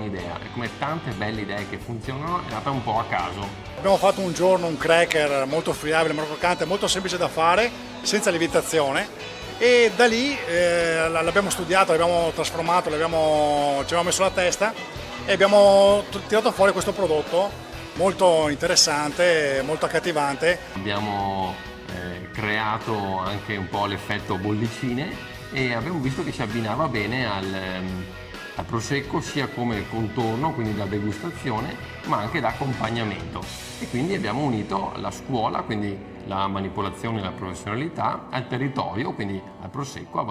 idea e come tante belle idee che funzionano è nata un po' a caso. Abbiamo fatto un giorno un cracker molto friabile, molto croccante, molto semplice da fare, senza lievitazione, e da lì l'abbiamo studiato, l'abbiamo trasformato, ci abbiamo messo la testa e abbiamo tirato fuori questo prodotto molto interessante, molto accattivante. Abbiamo creato anche un po' l'effetto bollicine e abbiamo visto che si abbinava bene al prosecco sia come contorno, quindi da degustazione, ma anche da accompagnamento. E quindi abbiamo unito la scuola, quindi la manipolazione e la professionalità, al territorio, quindi al prosecco.